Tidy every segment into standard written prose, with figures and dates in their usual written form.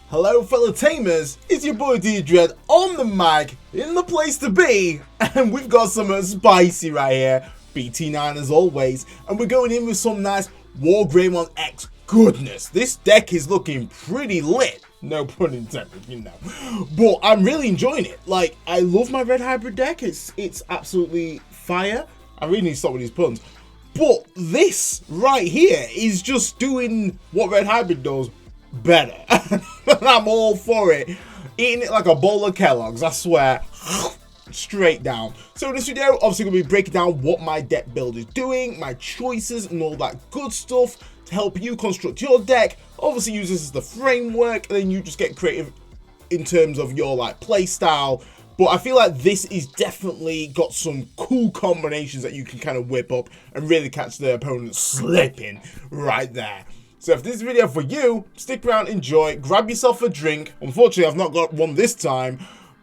Hello fellow Tamers, it's your boy D-Dread on the mic, in the place to be, and we've got something spicy right here, BT9 as always, and we're going in with some nice Wargreymon X goodness. This deck is looking pretty lit, no pun intended, you know, but I'm really enjoying it. Like, I love my red hybrid deck, it's absolutely fire. I really need to stop with these puns, but this right here is just doing what red hybrid does better. I'm all for it. Eating it like a bowl of Kellogg's, I swear. Straight down. So in this video, obviously going to be breaking down what my deck build is doing, my choices and all that good stuff to help you construct your deck. Obviously use this as the framework, and then you just get creative in terms of your like play style. But I feel like this is definitely got some cool combinations that you can kind of whip up and really catch the opponent slipping right there. So if this is a video for you, stick around, enjoy, grab yourself a drink. Unfortunately, I've not got one this time,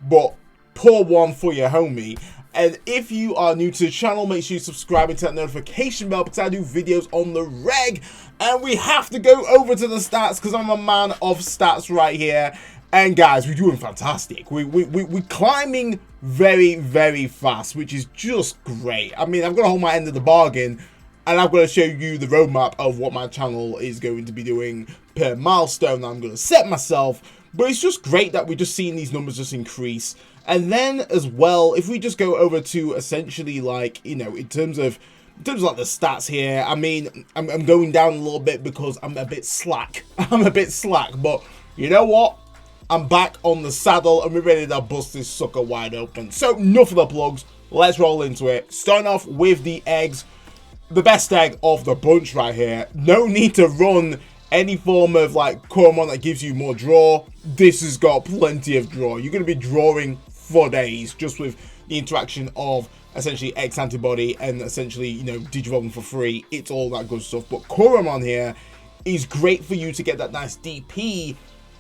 but pour one for your homie. And if you are new to the channel, make sure you subscribe and turn that notification bell because I do videos on the reg. And we have to go over to the stats because I'm a man of stats right here. And guys, we're doing fantastic. We're climbing very, very fast, which is just great. I mean, I'm going to hold my end of the bargain. And I'm going to show you the roadmap of what my channel is going to be doing per milestone that I'm going to set myself. But it's just great that we're just seeing these numbers just increase. And then as well, if we just go over to essentially like, you know, in terms of like the stats here, I mean, I'm going down a little bit because I'm a bit slack. I'm a bit slack, but you know what? I'm back on the saddle and we're ready to bust this sucker wide open. So enough of the plugs. Let's roll into it. Starting off with the eggs. The best egg of the bunch right here. No need to run any form of like Koromon that gives you more draw. This has got plenty of draw. You're going to be drawing for days just with the interaction of essentially X Antibody and essentially, you know, Digivolving for free. It's all that good stuff. But Koromon here is great for you to get that nice DP,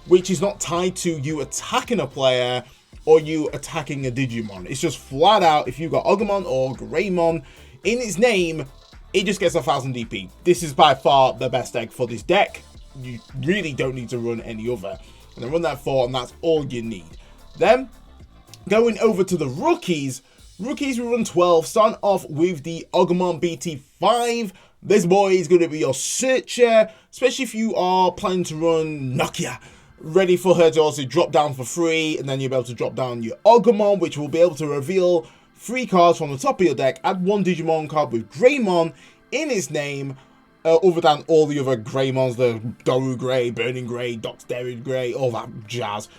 which is not tied to you attacking a player or you attacking a Digimon. It's just flat out, if you've got Agumon or Greymon in its name, it just gets 1000 DP. This is by far the best egg for this deck. You really don't need to run any other. And then run that 4 and that's all you need. Then, going over to the rookies. Rookies will run 12. Starting off with the Agumon BT9. This boy is going to be your searcher. Especially if you are planning to run Nokia. Ready for her to also drop down for free. And then you'll be able to drop down your Agumon, which will be able to reveal 3 cards from the top of your deck. Add 1 Digimon card with Greymon in its name, other than all the other Greymons, the Doru Grey, Burning Grey, Doxteric Grey, all that jazz.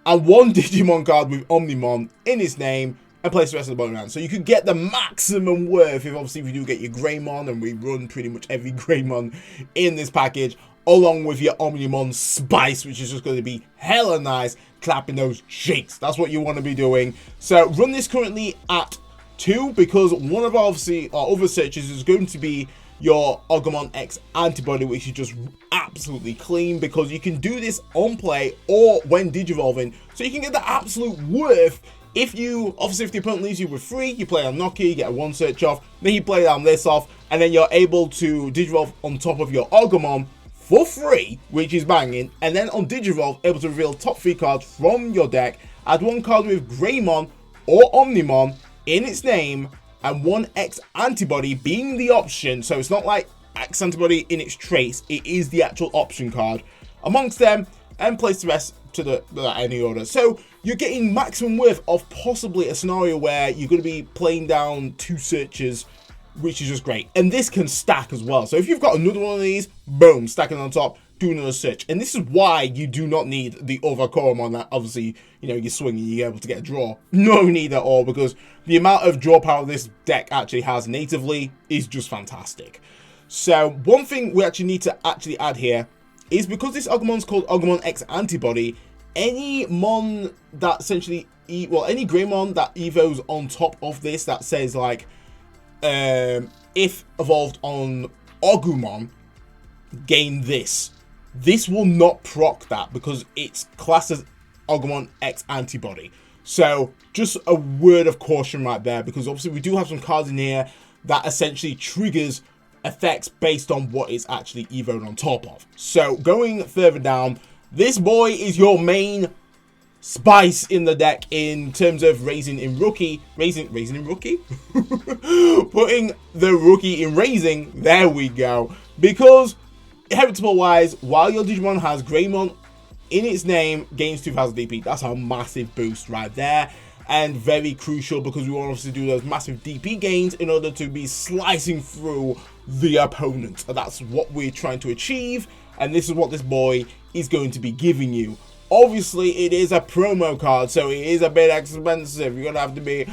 And 1 Digimon card with Omnimon in its name, and place the rest of the bottom around. So you can get the maximum worth if you do get your Greymon, and we run pretty much every Greymon in this package, along with your Omnimon Spice, which is just going to be hella nice, clapping those cheeks. That's what you want to be doing. So run this currently at 2 because one of our other searches is going to be your Agumon X Antibody, which is just absolutely clean because you can do this on play or when digivolving, so you can get the absolute worth. If the opponent leaves you with 3, you play on Nokia, you get a 1 search off, then you play down this off, and then you're able to digivolve on top of your Agumon for free, which is banging. And then on Digivolve, able to reveal top 3 cards from your deck, add 1 card with Greymon or Omnimon in its name, and 1 X Antibody being the option. So it's not like X Antibody in its trace, it is the actual option card amongst them, and place the rest to any order. So you're getting maximum worth of possibly a scenario where you're going to be playing down 2 searches, which is just great. And this can stack as well. So if you've got another one of these, boom, stacking on top, do another search. And this is why you do not need the other Koromon that obviously, you know, you're swinging, you're able to get a draw. No need at all, because the amount of draw power this deck actually has natively is just fantastic. So one thing we actually need to add here is because this Agumon's called Agumon X Antibody, any Mon that essentially, any Greymon that evos on top of this that says like, if evolved on Agumon, gain this. This will not proc that because it's classed as Agumon X Antibody. So just a word of caution right there, because obviously we do have some cards in here that essentially triggers effects based on what it's actually evoed on top of. So going further down, This boy is your main spice in the deck in terms of raising in rookie. Putting the rookie in raising. There we go. Because heritable wise, while your Digimon has Greymon in its name, gains 2000 DP. That's a massive boost right there. And very crucial because we want to obviously do those massive DP gains in order to be slicing through the opponent. That's what we're trying to achieve. And this is what this boy is going to be giving you. Obviously, it is a promo card, so it is a bit expensive. You're going to have to be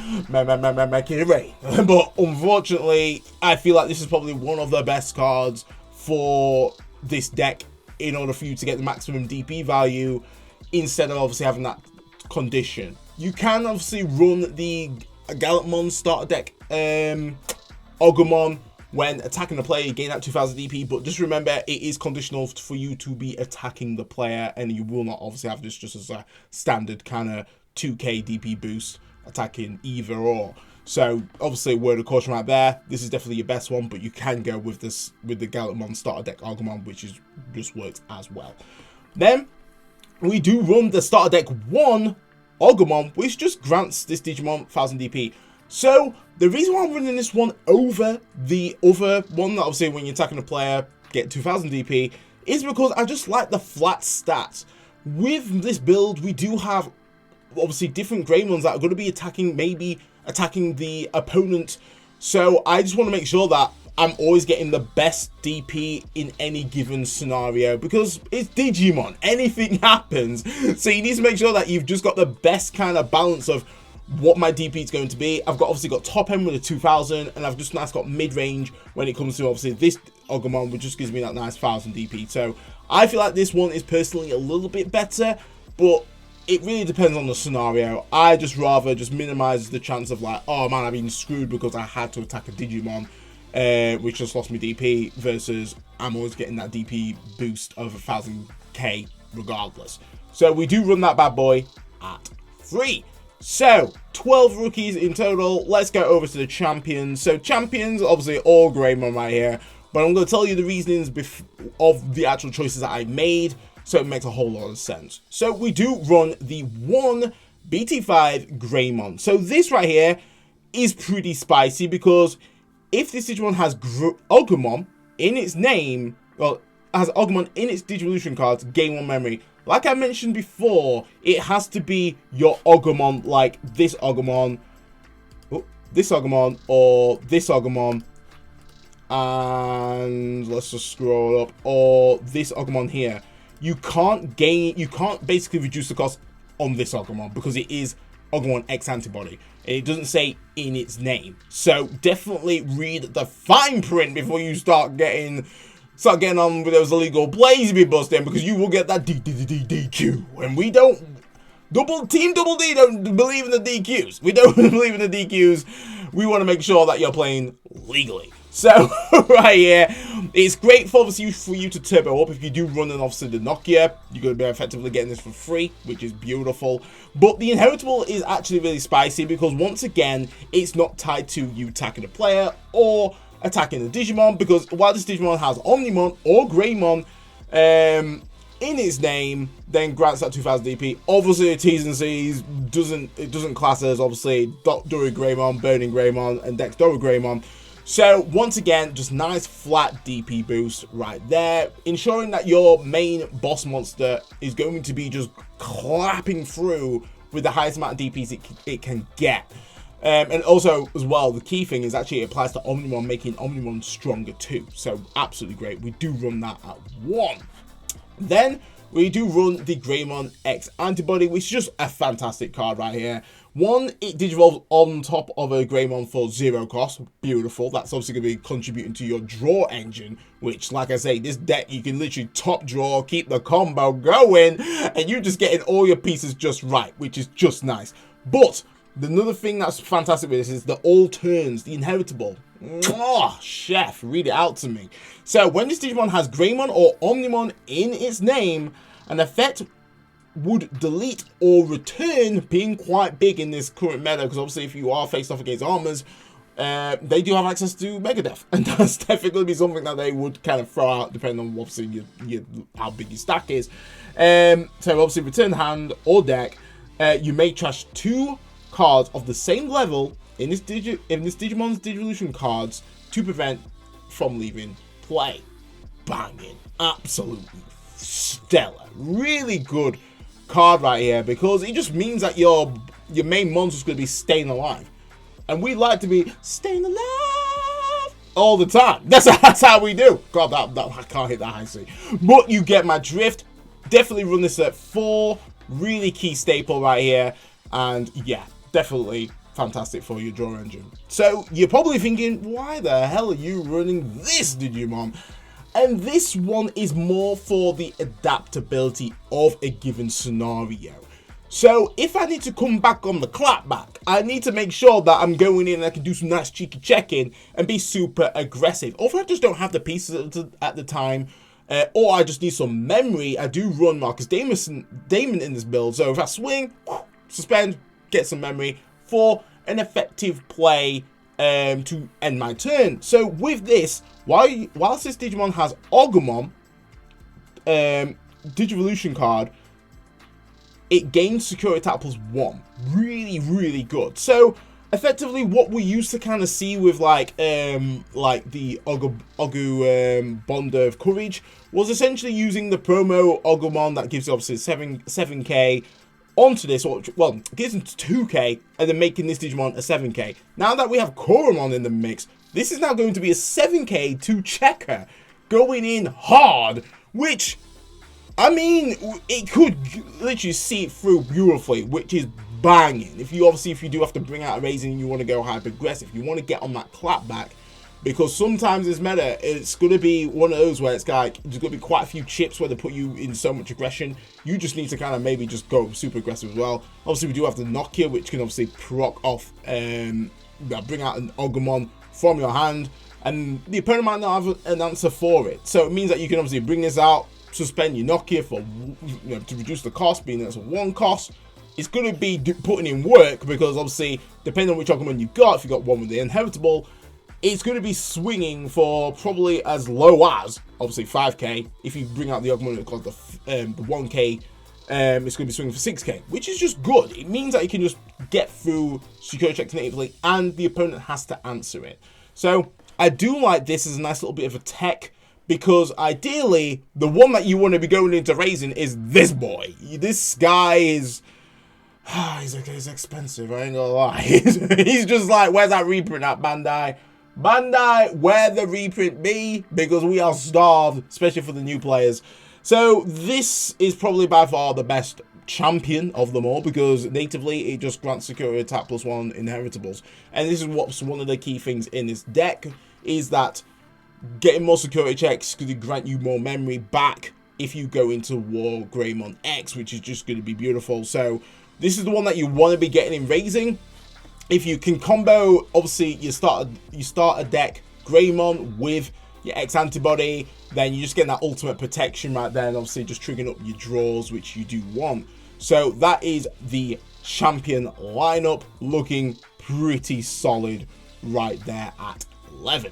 making it rain. But unfortunately, I feel like this is probably one of the best cards for this deck in order for you to get the maximum DP value instead of obviously having that condition. You can obviously run the Gallantmon starter deck Agumon when attacking the player, you gain that 2000 DP, but just remember it is conditional for you to be attacking the player, and you will not obviously have this just as a standard kind of 2k DP boost attacking either or. So obviously word of caution right there, this is definitely your best one, but you can go with this with the Gallantmon starter deck Agumon, which is just works as well. Then we do run the starter deck 1 Agumon, which just grants this Digimon 1000 DP. So the reason why I'm running this one over the other one, that obviously when you're attacking a player, get 2000 DP, is because I just like the flat stats. With this build, we do have obviously different Greymons that are going to be attacking, maybe attacking the opponent. So I just want to make sure that I'm always getting the best DP in any given scenario, because it's Digimon, anything happens. So you need to make sure that you've just got the best kind of balance of what my DP is going to be. I've obviously got top end with a 2000, and I've just got mid range when it comes to obviously this Agumon, which just gives me that nice 1000 DP. So I feel like this one is personally a little bit better, but it really depends on the scenario. I just rather just minimize the chance of like, oh man, I've been screwed because I had to attack a Digimon which just lost me DP, versus I'm always getting that DP boost of 1000k regardless. So we do run that bad boy at 3. So 12 rookies in total. Let's go over to the champions. So champions, obviously all Greymon right here, but I'm going to tell you the reasons of the actual choices that I made, so it makes a whole lot of sense. So we do run the 1 BT5 Greymon. So this right here is pretty spicy, because if this Digimon has Agumon in its name, well, has Agumon in its Digivolution cards, gain 1 memory. Like I mentioned before, it has to be your Agumon, like this Agumon, or this Agumon, and let's just scroll up, or this Agumon here. You can't basically reduce the cost on this Agumon, because it is Agumon X Antibody. It doesn't say in its name. So definitely read the fine print before you start getting on with those illegal plays you be busting, because you will get that DQ. And we don't, Team Double D don't believe in the DQs. We don't believe in the DQs. We want to make sure that you're playing legally. So right here, it's great for you to turbo up. If you do run an obviously the Nokia, you're going to be effectively getting this for free, which is beautiful. But the inheritable is actually really spicy, because once again, it's not tied to you attacking a player or attacking the Digimon, because while this Digimon has Omnimon or Greymon in its name, then grants that 2000 DP. Obviously, T's and C's doesn't class as obviously Dora Greymon, Burning Greymon, and Dex Dora Greymon. So once again, just nice flat DP boost right there, ensuring that your main boss monster is going to be just clapping through with the highest amount of DPs it can get. And also, as well, the key thing is actually it applies to Omnimon, making Omnimon stronger too. So absolutely great. We do run that at 1. Then we do run the Greymon X Antibody, which is just a fantastic card right here. 1, it digivolves on top of a Greymon for 0 cost. Beautiful. That's obviously going to be contributing to your draw engine, which, like I say, this deck, you can literally top draw, keep the combo going, and you're just getting all your pieces just right, which is just nice. But another thing that's fantastic with this is the all turns, the inheritable. Oh, chef, read it out to me. So when this Digimon has Greymon or Omnimon in its name, an effect would delete or return, being quite big in this current meta, because obviously if you are faced off against armors they do have access to Megadeth, and that's definitely be something that they would kind of throw out depending on obviously how big your stack is. So obviously return hand or deck, you may trash 2 cards of the same level in this Digimon's Digivolution cards to prevent from leaving play. Banging, absolutely stellar, really good card right here, because it just means that your main monster is going to be staying alive. And we like to be staying alive all the time. That's how we do. God, that I can't hit that high C. But you get my drift. Definitely run this at 4. Really key staple right here. And yeah, definitely fantastic for your draw engine. So you're probably thinking, why the hell are you running this Digimon? And this one is more for the adaptability of a given scenario. So if I need to come back on the clapback, I need to make sure that I'm going in and I can do some nice cheeky check-in and be super aggressive. Or if I just don't have the pieces at the time, or I just need some memory, I do run Marcus Damon in this build. So if I swing, suspend, get some memory for an effective play to end my turn. So with this, whilst this Digimon has Agumon, Digivolution card, it gains security attack plus 1. Really, really good. So effectively, what we used to kind of see with like the Ogu Bond of Courage was essentially using the promo Agumon that gives you obviously 7k onto this, or well, it gives them 2k, and then making this Digimon a 7k. Now that we have Koromon in the mix, this is now going to be a 7k to checker, going in hard, which, I mean, it could literally see it through beautifully, which is banging. If you do have to bring out a raising and you want to go hyper aggressive, you want to get on that clap back, because sometimes this meta, it's going to be one of those where it's like, there's going to be quite a few chips where they put you in so much aggression. You just need to kind of maybe just go super aggressive as well. Obviously, we do have the Nokia, which can obviously proc off, bring out an Agumon from your hand, and the opponent might not have an answer for it. So it means that you can obviously bring this out, suspend your Nokia for, to reduce the cost, being that's a 1 cost. It's going to be putting in work, because obviously, depending on which Agumon you've got, if you've got one with the inheritable, it's going to be swinging for probably as low as, obviously, 5k. If you bring out the Agumon that costs the 1k, it's going to be swinging for 6k, which is just good. It means that you can just get through security checks natively, and the opponent has to answer it. So I do like this as a nice little bit of a tech, because ideally, the one that you want to be going into raising is this boy. This guy is... he's expensive, I ain't gonna lie. He's just like, where's that reprint at, Bandai? Bandai, where the reprint be? Because we are starved, especially for the new players. So this is probably by far the best champion of them all, because natively it just grants security attack plus 1 inheritables. And this is what's one of the key things in this deck, is that getting more security checks could grant you more memory back if you go into Wargreymon X, which is just going to be beautiful. So this is the one that you want to be getting in raising. If you can combo, obviously you start a deck Greymon with your X Antibody, then you just get that ultimate protection right there, and obviously just triggering up your draws, which you do want. So that is the champion lineup, looking pretty solid right there at 11.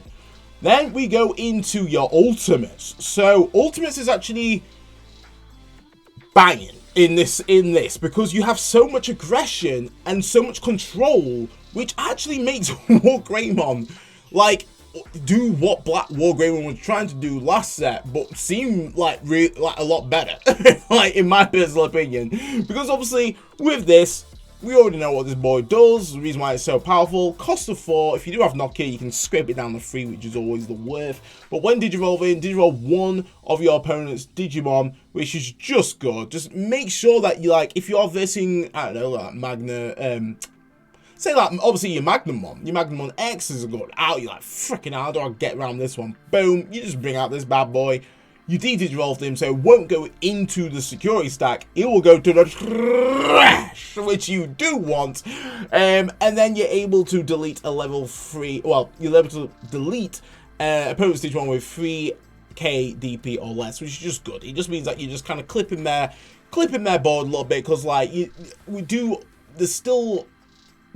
Then we go into your ultimates. So ultimates is actually banging in this, because you have so much aggression and so much control, which actually makes Wargreymon like do what Black Wargreymon was trying to do last set, but seem like a lot better, like in my personal opinion. Because obviously with this, we already know what this boy does, the reason why it's so powerful. Cost of 4, if you do have Nokia, you can scrape it down to 3, which is always the worth. But when Digivolve one of your opponent's Digimon, which is just good. Just make sure that you, like, if you're versing, I don't know, like Magna, say like, obviously your Magnumon X is good out, you're like, freaking how do I get around this one? Boom, you just bring out this bad boy. You de-Digivolved him, so it won't go into the security stack. It will go to the trash, which you do want. And then you're able to delete a level 3. Well, you're able to delete opponent's Digimon with 3k DP or less, which is just good. It just means that you're just kind of clipping their board a little bit, because like there's still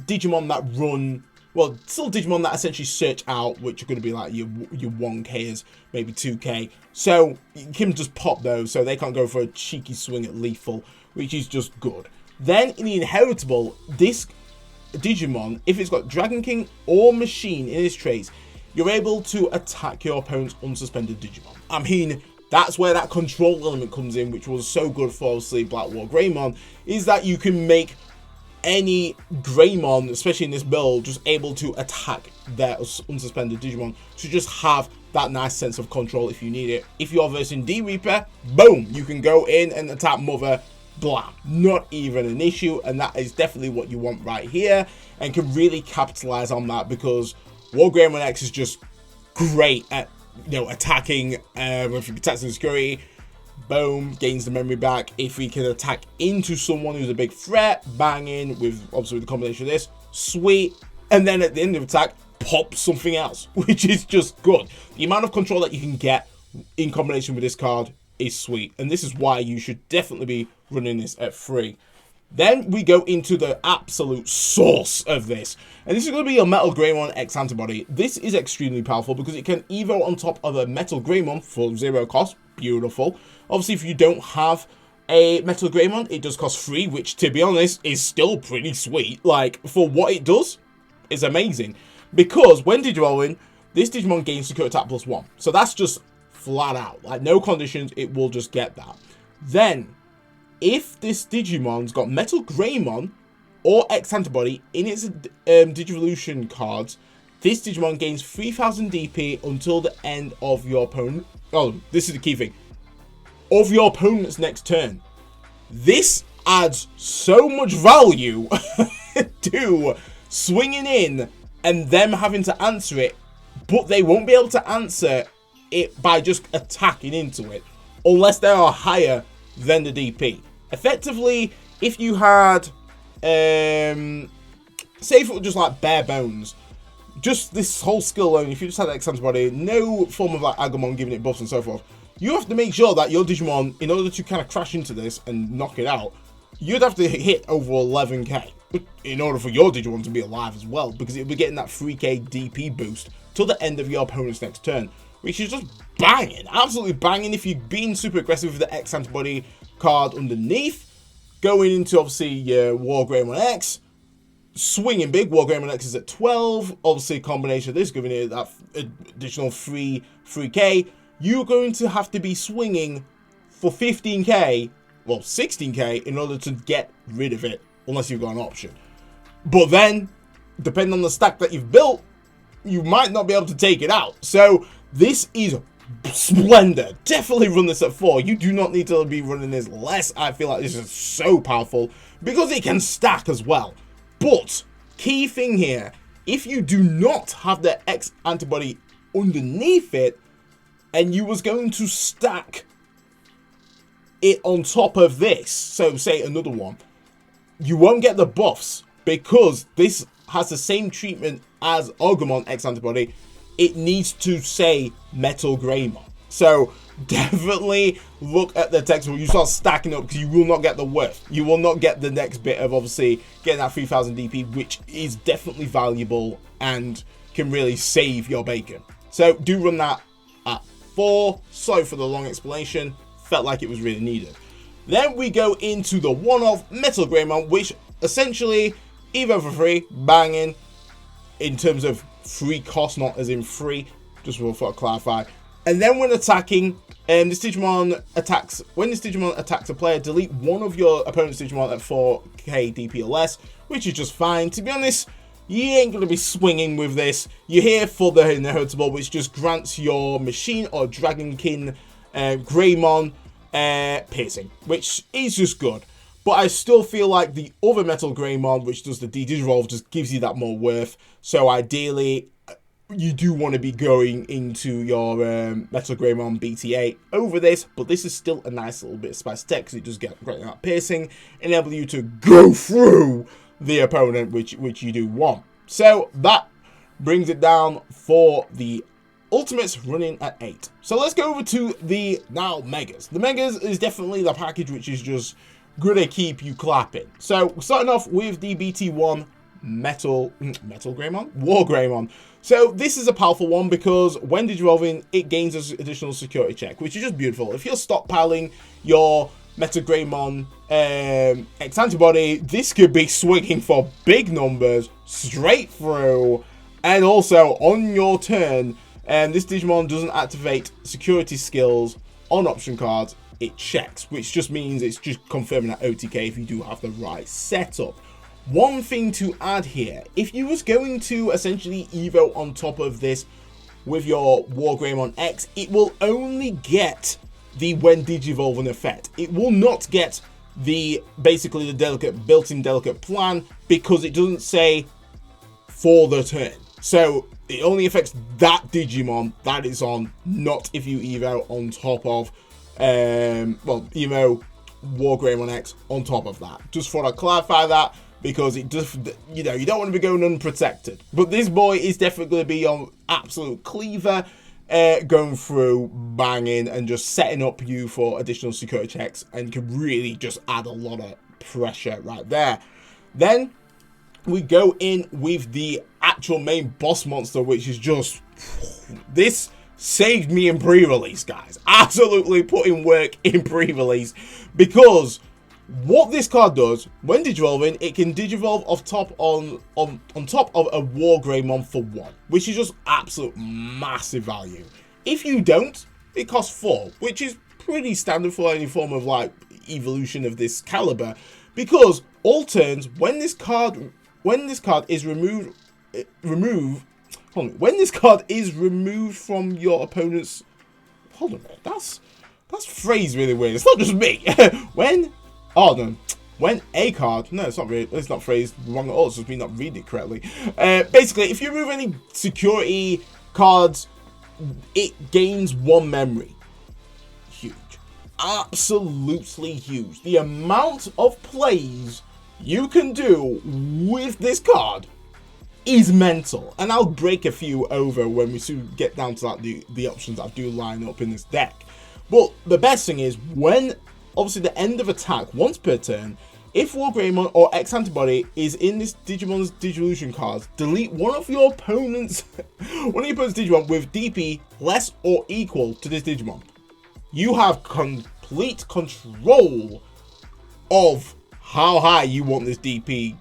Digimon that run well, still Digimon that essentially search out, which are going to be like your 1Kers, maybe 2K. So you can just pop those, so they can't go for a cheeky swing at lethal, which is just good. Then in the inheritable, this Digimon, if it's got Dragon King or Machine in its traits, you're able to attack your opponent's unsuspended Digimon. I mean, that's where that control element comes in, which was so good for obviously Black Wargreymon, is that you can make any Greymon, especially in this build, just able to attack their unsuspended Digimon to just have that nice sense of control if you need it. If you're versing D Reaper, boom, you can go in and attack Mother, blah, not even an issue, and that is definitely what you want right here, and can really capitalize on that because Wargreymon X is just great at, you know, attacking if he attacks in security. Boom, gains the memory back. If we can attack into someone who's a big threat, bang in with obviously the combination of this, sweet. And then at the end of attack, pop something else, which is just good. The amount of control that you can get in combination with this card is sweet, and this is why you should definitely be running this at 3. Then we go into the absolute source of this, and this is going to be a Metal Greymon X Antibody. This is extremely powerful because it can evo on top of a Metal Greymon for 0 cost. Beautiful. Obviously, if you don't have a Metal Greymon, it does cost 3, which, to be honest, is still pretty sweet. Like, for what it does, it's amazing. Because when Digirolling, this Digimon gains Secure Attack +1. So that's just flat out. Like, no conditions, it will just get that. Then, if this Digimon's got Metal Greymon or X Antibody in its Digivolution cards, this Digimon gains 3000 DP until the end of your opponent. Oh, this is the key thing. Of your opponent's next turn. This adds so much value to swinging in and them having to answer it, but they won't be able to answer it by just attacking into it unless they are higher than the DP. Effectively, if you had, say if it was just like bare bones, just this whole skill alone, if you just had X Antibody, no form of like Agumon giving it buffs and so forth, you have to make sure that your Digimon, in order to kind of crash into this and knock it out, you'd have to hit over 11k in order for your Digimon to be alive as well, because it'll be getting that 3k DP boost till the end of your opponent's next turn, which is just banging, absolutely banging. If you're being super aggressive with the X Antibody card underneath, going into obviously your Wargreymon X, swinging big. Wargreymon X is at 12, obviously a combination of this giving it that additional 3k. You're going to have to be swinging for 15k, well 16k, in order to get rid of it, unless you've got an option. But then, depending on the stack that you've built, you might not be able to take it out. So this is splendid. Definitely run this at 4. You do not need to be running this less. I feel like this is so powerful because it can stack as well. But key thing here, if you do not have the X Antibody underneath it, and you was going to stack it on top of this, so say another one, you won't get the buffs because this has the same treatment as Agumon X Antibody. It needs to say Metal Greymon. So definitely look at the text when you start stacking up, because you will not get the worth. You will not get the next bit of obviously getting that 3000 DP, which is definitely valuable and can really save your bacon. So do run that at 4. Sorry for the long explanation. Felt like it was really needed. Then we go into the one-off Metal Greymon, which essentially evo for 3, banging in terms of free cost, not as in free, just for I clarify. And then when attacking, this Digimon attacks. When this Digimon attacks a player, delete one of your opponent's Digimon at 4k DP or less, which is just fine. To be honest, you ain't going to be swinging with this. You're here for the inheritable, which just grants your Machine or Dragon King Greymon piercing, which is just good. But I still feel like the other Metal Greymon, which does the D-Digivolve, just gives you that more worth. So ideally, you do want to be going into your Metal Greymon BT8 over this, but this is still a nice little bit of spice tech, because it does get great that piercing, enable you to go through the opponent, which you do want. So that brings it down for the Ultimates running at 8. So let's go over to the now Megas. The Megas is definitely the package which is just gonna keep you clapping. So starting off with the BT1 Wargreymon. So this is a powerful one because when Digivolving, it gains an additional security check, which is just beautiful. If you're stockpiling your Greymon X Antibody, this could be swinging for big numbers straight through. And also, on your turn, this Digimon doesn't activate security skills on option cards. It checks, which just means it's just confirming that OTK if you do have the right setup. One thing to add here, if you was going to essentially Evo on top of this with your Wargreymon X, it will only get the when Digivolving effect. It will not get the basically the built-in delicate plan because it doesn't say for the turn. So it only affects that Digimon that is on, not if you Evo on top of Evo Wargreymon X on top of that. Just thought I'd clarify that, because it just, you know, you don't want to be going unprotected. But this boy is definitely going to be on absolute cleaver, going through, banging, and just setting up you for additional security checks, and can really just add a lot of pressure right there. Then we go in with the actual main boss monster, which is just, this saved me in pre-release, guys. Absolutely putting work in pre-release, because what this card does, when Digivolving, it can Digivolve on top of a Wargreymon for 1, which is just absolute massive value. If you don't, it costs 4, which is pretty standard for any form of like evolution of this caliber, because all turns, when this card is removed from your opponent's, hold on a minute, that's phrased really weird. It's not just me. When a card, no, it's not really, it's not phrased wrong at all, it's just me not reading it correctly. Basically, if you remove any security cards, it gains 1 memory. Huge. Absolutely huge. The amount of plays you can do with this card is mental. And I'll break a few over when we soon get down to like the options that do line up in this deck. But the best thing is, when obviously the end of attack once per turn, if Wargreymon or X Antibody is in this Digimon's Digivolution cards, delete one of your opponent's Digimon with DP less or equal to this Digimon. You have complete control of how high you want this DP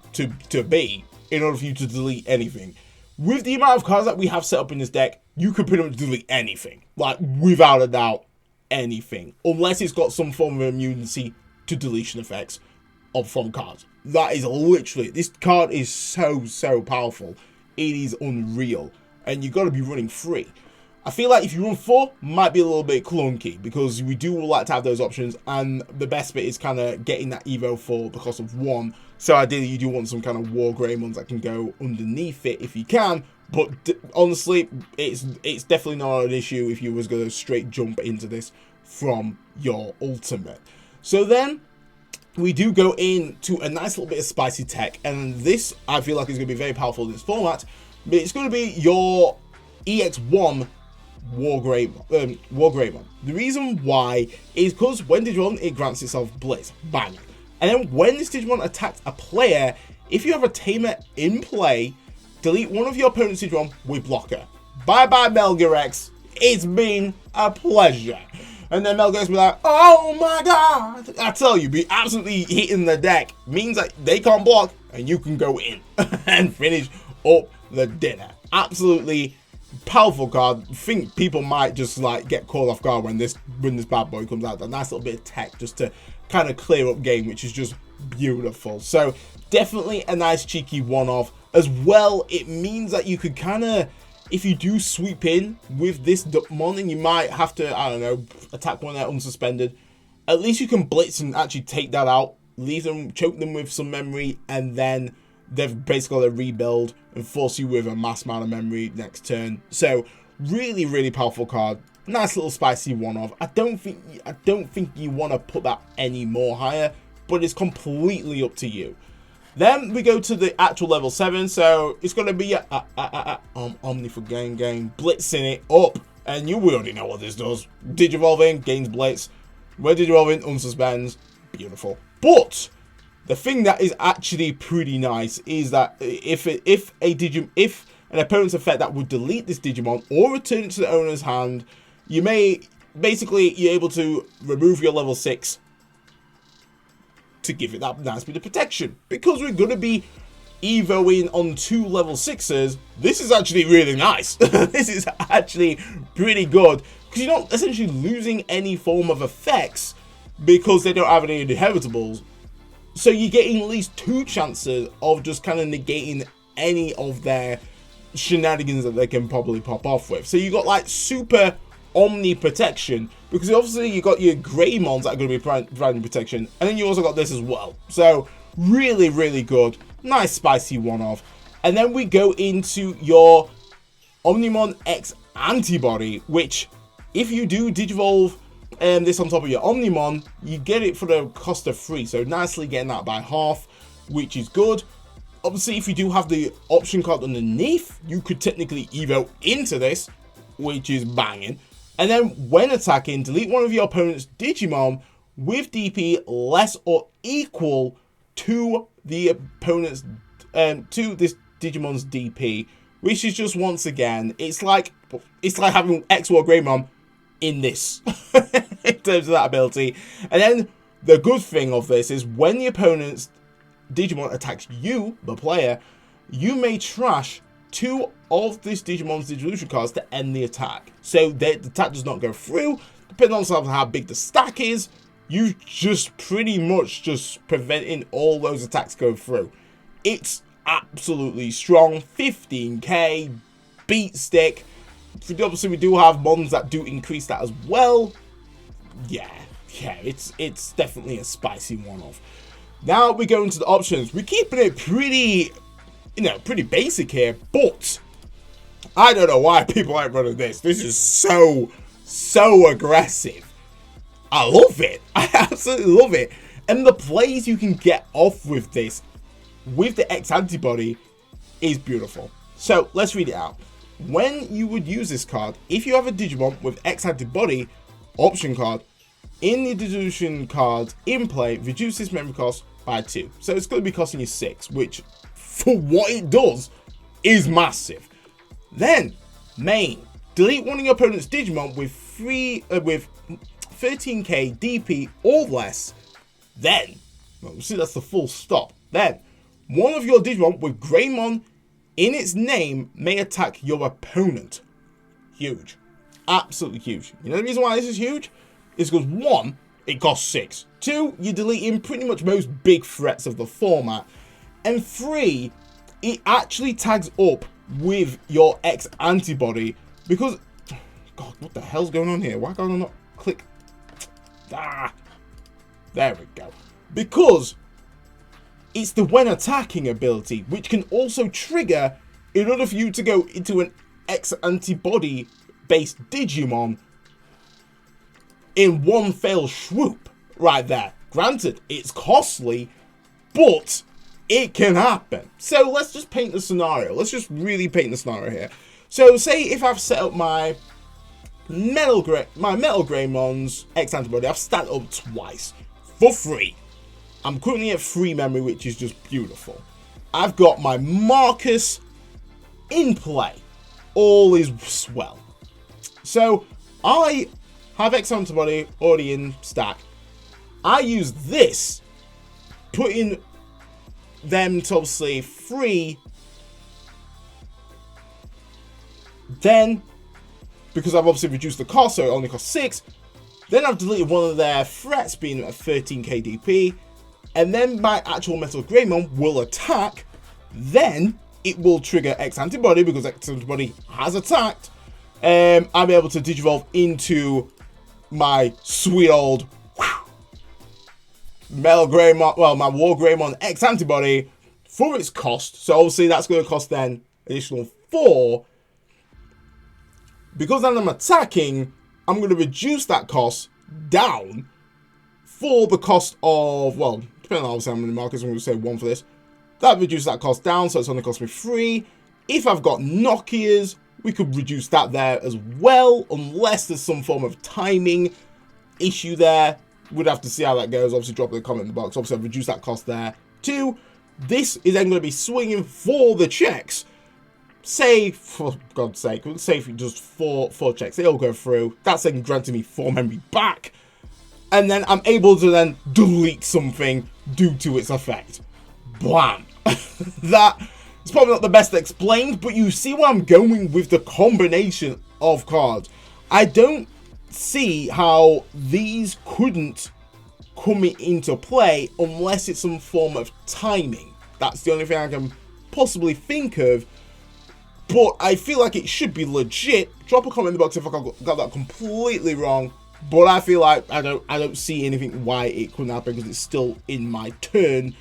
to be in order for you to delete anything. With the amount of cards that we have set up in this deck, you could pretty much delete anything, like without a doubt. Anything, unless it's got some form of immunity to deletion effects from cards. That is literally, this card is so powerful. It is unreal, and you got to be running 3. I feel like if you run 4, might be a little bit clunky, because we do like to have those options, and the best bit is kind of getting that Evo for the cost of 1. So ideally, you do want some kind of Wargreymons that can go underneath it if you can. But honestly, it's definitely not an issue if you was going to straight jump into this from your ultimate. So then we do go into a nice little bit of spicy tech, and this I feel like is going to be very powerful in this format. But it's going to be your EX1 Wargreymon. The reason why is because when Digimon, it grants itself Blitz, bang, and then when this Digimon attacks a player, if you have a Tamer in play, delete one of your opponent's Digimon with blocker. Bye bye Melgarex. It's been a pleasure. And then Melgarex be like, oh my god. I tell you, be absolutely hitting the deck. Means that they can't block and you can go in and finish up the dinner. Absolutely powerful card. I think people might just like get caught off guard when this bad boy comes out. A nice little bit of tech just to kind of clear up game, which is just beautiful. So definitely a nice cheeky one-off. As well, it means that you could kind of, if you do sweep in with this Mon, and you might have to, I don't know, attack one that unsuspended, at least you can blitz and actually take that out, leave them, choke them with some memory, and then they've basically got to rebuild and force you with a mass amount of memory next turn. So really powerful card. Nice little spicy one-off. I don't think you want to put that any more higher, but it's completely up to you. Then we go to the actual level 7, so it's going to be Omni for Gang, blitzing it up, and you already know what this does. Digivolving, gains Blitz. When Digivolving, unsuspends, beautiful. But The thing that is actually pretty nice is that if an opponent's effect that would delete this Digimon or return it to the owner's hand, you're able to remove your level 6 to give it that nice bit of protection. Because we're going to be evoing on 2 level 6s, this is actually really nice. This is actually pretty good, because you're not essentially losing any form of effects because they don't have any inheritables. So you're getting at least 2 chances of just kind of negating any of their shenanigans that they can probably pop off with. So you got like super omni protection, because obviously you got your Greymons that are going to be providing protection, and then you also got this as well. So really, really good. Nice spicy one-off. And then we go into your Omnimon X Antibody, which if you do Digivolve this on top of your Omnimon, you get it for the cost of 3. So nicely getting that by half, which is good. Obviously, if you do have the option card underneath, you could technically evo into this, which is banging. And then when attacking, delete one of your opponent's Digimon with DP less or equal to the opponent's to this Digimon's DP, which is just, once again, it's like having X Wargreymon in this in terms of that ability. And then the good thing of this is when the opponent's Digimon attacks you, the player, you may trash 2 of this Digimon's Digivolution cards to end the attack. So the attack does not go through. Depending on how big the stack is, you just pretty much just preventing all those attacks going through. It's absolutely strong. 15k beat stick. Obviously we do have mons that do increase that as well. Yeah, it's definitely a spicy one-off. Now we go into the options. We're keeping it pretty, pretty basic here, but I don't know why people aren't running this. This is so aggressive. I love it. I absolutely love it. And the plays you can get off with this, with the X Antibody, is beautiful. So let's read it out. When you would use this card, if you have a Digimon with X Antibody option card, in the Digivolution card in play, reduce this memory cost by 2. So it's going to be costing you 6, which for what it does is massive. Then, main, delete one of your opponent's Digimon with 13k DP or less. Then, well, see, that's the full stop. Then, one of your Digimon with Greymon in its name may attack your opponent. Huge. Absolutely huge. You know the reason why this is huge? Is because 1, it costs 6. 2, you're deleting pretty much most big threats of the format. And 3, it actually tags up with your X Antibody, because, God, what the hell's going on here? Why can't I not click? There we go. Because it's the when attacking ability, which can also trigger in order for you to go into an X Antibody based Digimon in one fell swoop right there. Granted, it's costly, but it can happen. So let's just paint the scenario. Let's just really paint the scenario here. So say if I've set up my Metal Greymon's X Antibody, I've stat up twice for free. I'm currently at 3 memory, which is just beautiful. I've got my Marcus in play. All is swell. So I have X Antibody already in stack. I use this, putting them to obviously 3. Then, because I've obviously reduced the cost, so it only costs 6. Then I've deleted one of their threats, being a 13k DP. And then my actual Metal Greymon will attack. Then it will trigger X Antibody, because X Antibody has attacked. I'll be able to Digivolve into my sweet old Metal Greymon, well, my Wargreymon X Antibody for its cost. So obviously that's going to cost then additional 4. Because then I'm attacking, I'm going to reduce that cost down for the cost of, well, depending on obviously how many markers, I'm going to say 1 for this. That reduces that cost down, so it's only cost me 3. If I've got Nokias, we could reduce that there as well, unless there's some form of timing issue there. We'd have to see how that goes. Obviously, drop a comment in the box. Obviously, I've reduced that cost there. 2, this is then going to be swinging for the checks. Say, for God's sake, say if just 4 checks, they all go through. That's then granting me 4 memory back. And then I'm able to then delete something due to its effect. Blam. That is probably not the best explained, but you see where I'm going with the combination of cards. I don't see how these couldn't come into play unless it's some form of timing. That's the only thing I can possibly think of. But I feel like it should be legit. Drop a comment in the box if I got that completely wrong. But I feel like I don't see anything why it couldn't happen because it's still in my turn.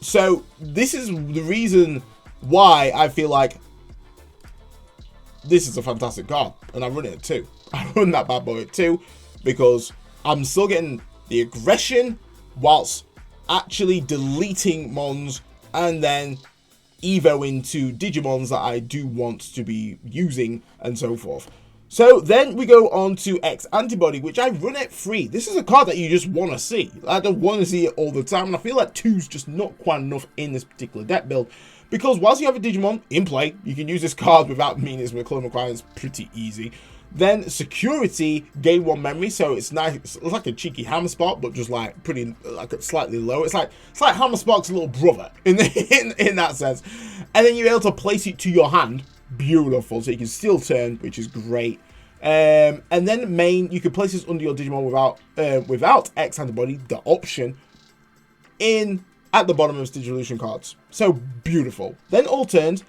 So this is the reason why I feel like this is a fantastic card, and I run it at 2. I run that bad boy at 2 because I'm still getting the aggression whilst actually deleting mons and then evo into Digimons that I do want to be using and so forth. So then we go on to X Antibody, which I run at 3. This is a card that you just want to see. I don't want to see it all the time, and I feel like 2's just not quite enough in this particular deck build. Because whilst you have a Digimon in play, you can use this card without meaning its clone requirements pretty easy. Then security, gain 1 memory, so it's nice. It's like a cheeky Hammer Spark, but just like pretty, like slightly low. It's like Hammer Spark's little brother in that sense. And then you're able to place it to your hand. Beautiful, so you can steal turn, which is great. And then main, you can place this under your Digimon without X Antibody, the option, at the bottom of Digivolution cards. So beautiful. Then all turns,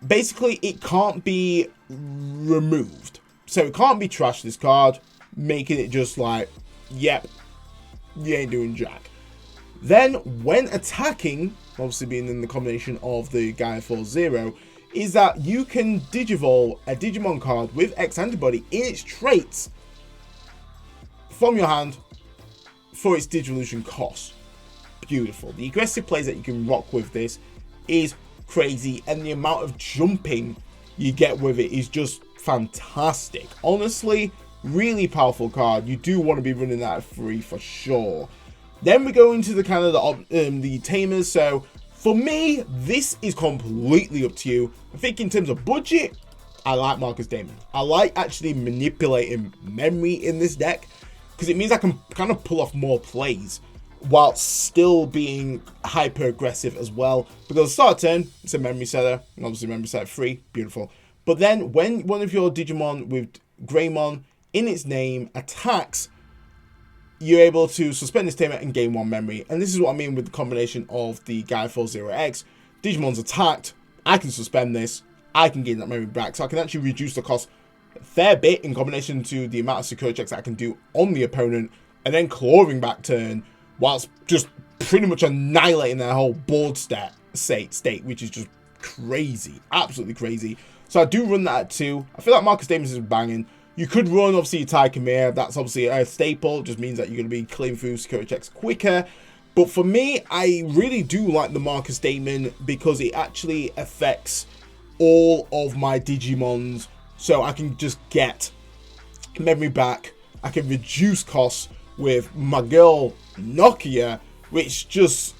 basically it can't be removed. So it can't be trashed, this card, making it just like, yep, you ain't doing jack. Then when attacking, obviously being in the combination of the Gaia Force 0, is that you can Digivolve a Digimon card with X Antibody in its traits from your hand for its Digivolution cost. Beautiful. The aggressive plays that you can rock with this is crazy, and the amount of jumping you get with it is just fantastic. Honestly, really powerful card. You do want to be running that at 3 for sure. Then we go into the kind of the Tamers. So for me, this is completely up to you. I think in terms of budget, I like Marcus Damon. I like actually manipulating memory in this deck because it means I can kind of pull off more plays while still being hyper aggressive as well. Because start of turn, it's a memory setter, and obviously memory setter 3, beautiful. But then when one of your Digimon with Greymon in its name attacks, you're able to suspend this tamer and gain 1 memory. And this is what I mean with the combination of the Gaia Force 0X. Digimon's attacked, I can suspend this, I can gain that memory back. So I can actually reduce the cost a fair bit in combination to the amount of secure checks that I can do on the opponent, and then clawing back turn, whilst just pretty much annihilating their whole board state, which is just crazy, absolutely crazy. So I do run that at 2. I feel like Marcus Davis is banging. You could run, obviously, Tai Khmer. That's obviously a staple. It just means that you're going to be clearing through security checks quicker. But for me, I really do like the Marcus Damon because it actually affects all of my Digimons. So I can just get memory back. I can reduce costs with my girl Nokia, which just,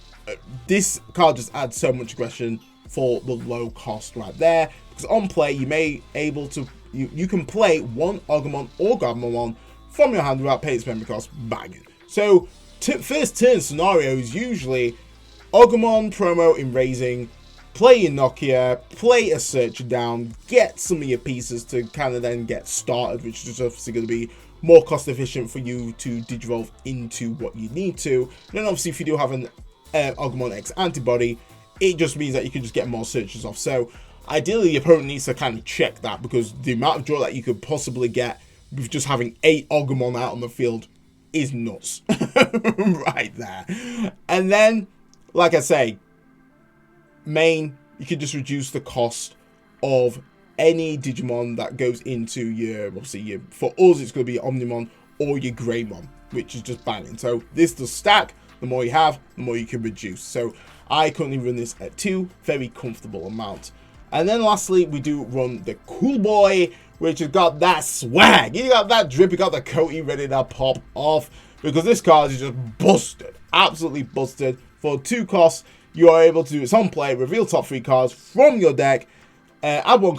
this card just adds so much aggression for the low cost right there. Because on play, you may able to, you can play 1 Agumon or Gabumon from your hand without paying its memory cost. Banging. So first turn scenario is usually Agumon promo in Raising, play your Nokia, play a Searcher down, get some of your pieces to kind of then get started, which is obviously going to be more cost efficient for you to Digivolve into what you need to. And then obviously if you do have an Agumon X Antibody, it just means that you can just get more searches off. So ideally, the opponent needs to kind of check that, because the amount of draw that you could possibly get with just having 8 Agumon out on the field is nuts. Right there. And then, like I say, main, you can just reduce the cost of any Digimon that goes into your, obviously, for us, it's going to be Omnimon or your Greymon, which is just banging. So this does stack. The more you have, the more you can reduce. So I currently run this at 2, very comfortable amount. And then lastly, we do run the Cool Boy, which has got that swag. You got that drip, you got the coaty ready to pop off, because this card is just busted, absolutely busted. For 2 costs, you are able to, it's on play, reveal top 3 cards from your deck, add one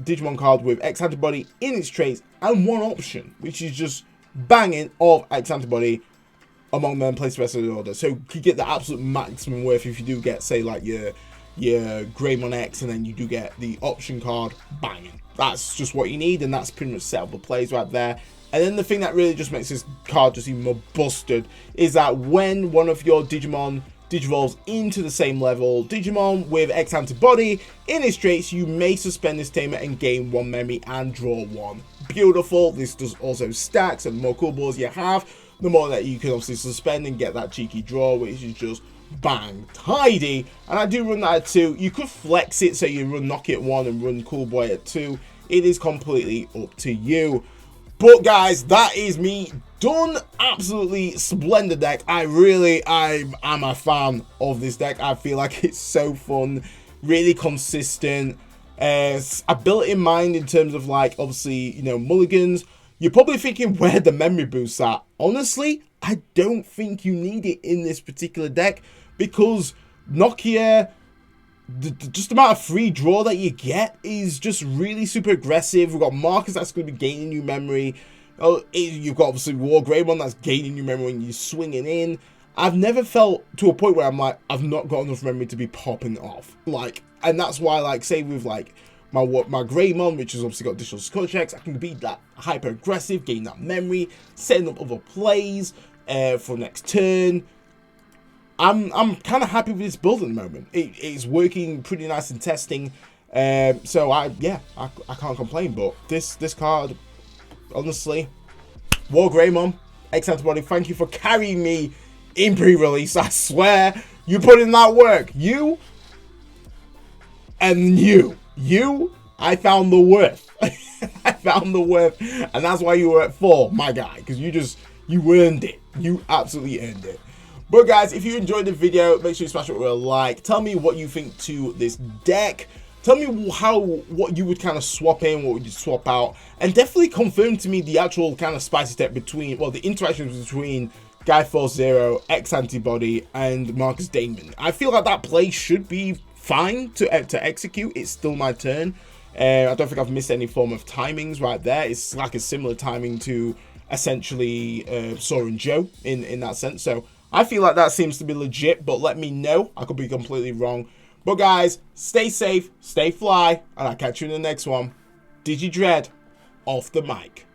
Digimon card with X Antibody in its traits, and 1 option, which is just banging of X Antibody among them, place the rest of the order. So you could get the absolute maximum worth if you do get, say, like your Greymon X, and then you do get the option card, banging. That's just what you need, and that's pretty much set up the plays right there. And then the thing that really just makes this card just even more busted is that when one of your Digimon digivolves into the same level Digimon with X Antibody in its traits, you may suspend this tamer and gain 1 memory and draw 1. Beautiful. This does also stacks, and the more cool balls you have, the more that you can obviously suspend and get that cheeky draw, which is just bang tidy. And I do run that at 2. You could flex it so you run Knock It 1 and run Cool Boy at 2. It is completely up to you. But guys, that is me done. Absolutely splendid deck. I'm a fan of this deck. I feel like it's so fun, really consistent. I built it in mind in terms of, like, obviously, you know, mulligans. You're probably thinking, where the memory boosts at? Honestly, I don't think you need it in this particular deck, because Nokia, just the amount of free draw that you get is just really super aggressive. We've got Marcus that's going to be gaining you memory. Oh, you've got obviously Wargreymon that's gaining you memory when you're swinging in. I've never felt to a point where I'm like, I've not got enough memory to be popping off. Like, and that's why, like, say with like my Greymon, which has obviously got additional skill checks, I can be that hyper aggressive, gain that memory, setting up other plays for next turn. I'm kind of happy with this build at the moment. It's working pretty nice in testing. So I can't complain. But this card, honestly, Wargreymon X Antibody, thank you for carrying me in pre-release. I swear, you put in that work. You, I found the worth. I found the worth, and that's why you were at 4, my guy, because you earned it. You absolutely earned it. But guys, if you enjoyed the video, make sure you smash it with a like. Tell me what you think to this deck. Tell me what you would kind of swap in, what would you swap out, and definitely confirm to me the actual kind of spicy step between, well, the interactions between Guy Force Zero, X Antibody, and Marcus Damon. I feel like that play should be fine to execute. It's still my turn. I don't think I've missed any form of timings right there. It's like a similar timing to essentially Sora and Joe in that sense. So I feel like that seems to be legit, but let me know. I could be completely wrong. But guys, stay safe, stay fly, and I'll catch you in the next one. DigiDread, off the mic.